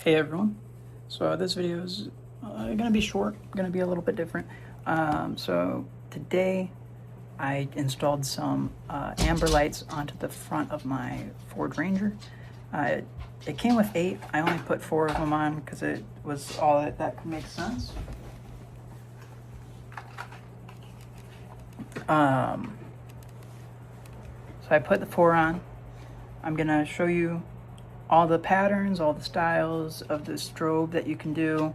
Hey everyone, so this video is gonna be short, gonna be a little bit different. So today I installed some amber lights onto the front of my Ford Ranger. It came with 8, I only put 4 of them on because it was all that could make sense. So I put the 4 on. I'm gonna show you all the patterns, all the styles of the strobe that you can do.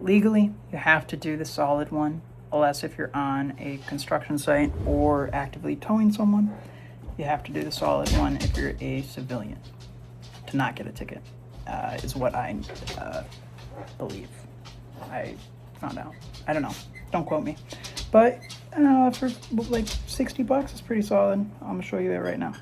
Legally, you have to do the solid one, unless if you're on a construction site or actively towing someone. You have to do the solid one if you're a civilian to not get a ticket, is what I believe. I found out. I don't know. Don't quote me. But for like $60, it's pretty solid. I'm gonna show you that right now.